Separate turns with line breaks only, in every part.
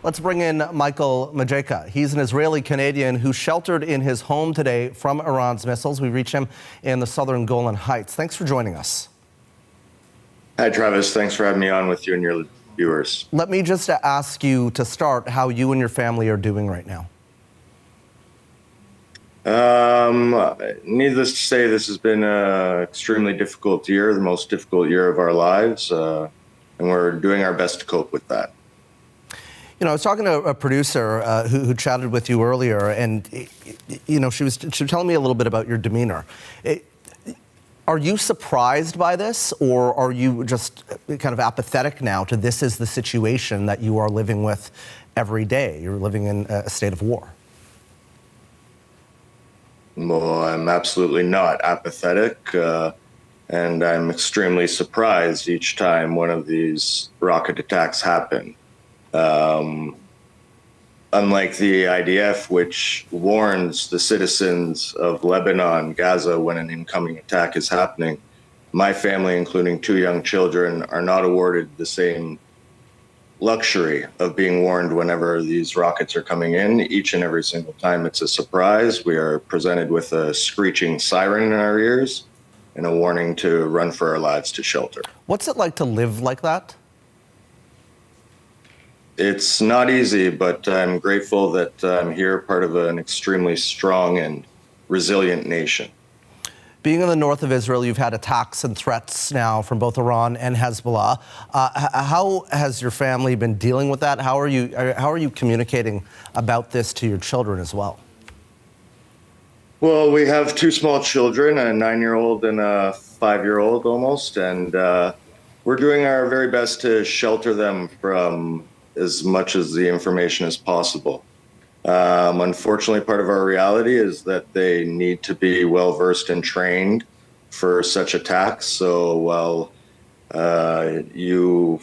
Let's bring in Micheal Mazeika. He's an Israeli-Canadian who sheltered in his home today from Iran's missiles. We reach him in the southern Golan Heights. Thanks for joining us.
Hi, Travis. Thanks for having me on with you and your viewers.
Let me just ask you to start how you and your family are doing right now.
Needless to say, this has been an extremely difficult year, the most difficult year of our lives, and we're doing our best to cope with that.
You know, I was talking to a producer who chatted with you earlier, and she was telling me a little bit about your demeanor. Are you surprised by this, or are you just kind of apathetic now to this is the situation that you are living with every day? You're living in a state of war.
Well, I'm absolutely not apathetic, and I'm extremely surprised each time one of these rocket attacks happen. Unlike the IDF, which warns the citizens of Lebanon, Gaza, when an incoming attack is happening, my family, including 2 young children, are not awarded the same luxury of being warned whenever these rockets are coming in. Each and every single time it's a surprise. We are presented with a screeching siren in our ears and a warning to run for our lives to shelter.
What's it like to live like that?
It's not easy, but I'm grateful that I'm here, part of an extremely strong and resilient nation.
Being in the north of Israel, you've had attacks and threats now from both Iran and Hezbollah. How has your family been dealing with that? How are you communicating about this to your children as well?
Well, we have 2 small children, a 9-year-old and a 5-year-old almost, and we're doing our very best to shelter them from as much as the information as possible. Unfortunately, part of our reality is that they need to be well versed and trained for such attacks. So while you,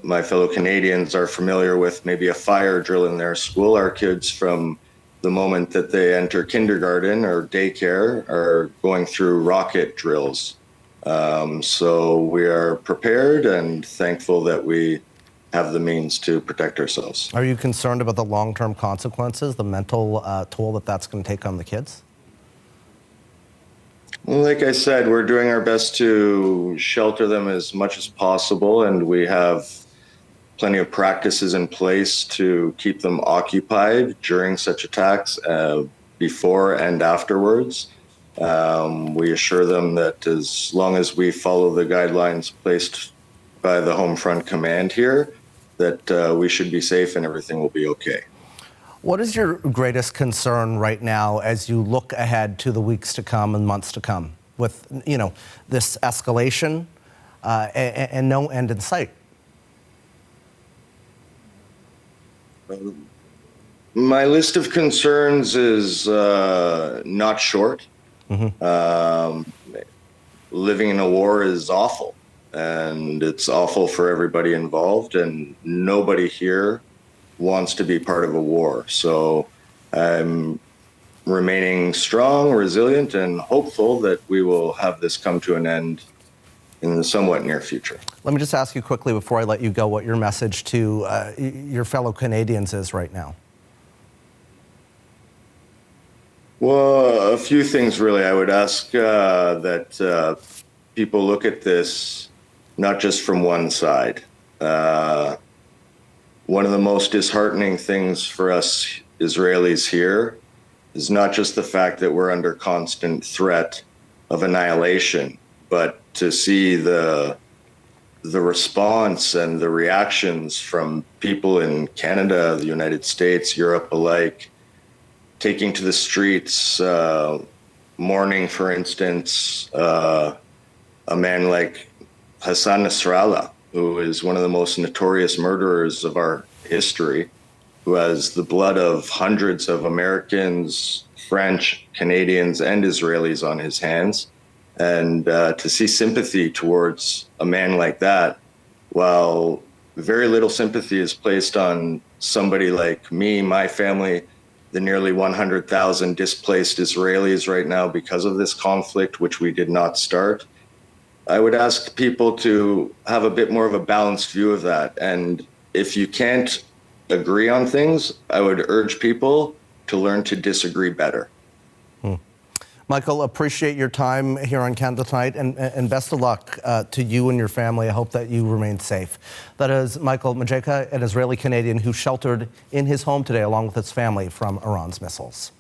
my fellow Canadians, are familiar with maybe a fire drill in their school, our kids from the moment that they enter kindergarten or daycare are going through rocket drills. So we are prepared and thankful that we have the means to protect ourselves.
Are you concerned about the long-term consequences, the mental toll that that's going to take on the kids?
Well, like I said, we're doing our best to shelter them as much as possible, and we have plenty of practices in place to keep them occupied during such attacks, before and afterwards. We assure them that as long as we follow the guidelines placed by the Home Front Command here, that we should be safe and everything will be okay.
What is your greatest concern right now as you look ahead to the weeks to come and months to come with, this escalation and no end in sight?
My list of concerns is not short. Living in a war is awful. And it's awful for everybody involved, and nobody here wants to be part of a war. So I'm remaining strong, resilient, and hopeful that we will have this come to an end in the somewhat near future.
Let me just ask you quickly before I let you go what your message to your fellow Canadians is right now.
Well, a few things really. I would ask that people look at this not just from one side. One of the most disheartening things for us Israelis here is not just the fact that we're under constant threat of annihilation, but to see the response and the reactions from people in Canada, the United States, Europe alike, taking to the streets, mourning, for instance, a man like Hassan Nasrallah, who is one of the most notorious murderers of our history, who has the blood of hundreds of Americans, French, Canadians, and Israelis on his hands. And to see sympathy towards a man like that, while very little sympathy is placed on somebody like me, my family, the nearly 100,000 displaced Israelis right now because of this conflict, which we did not start, I would ask people to have a bit more of a balanced view of that. And if you can't agree on things, I would urge people to learn to disagree better.
Michael, appreciate your time here on Canada Tonight, and best of luck to you and your family. I hope that you remain safe. That is Micheal Mazeika, an Israeli Canadian who sheltered in his home today along with his family from Iran's missiles.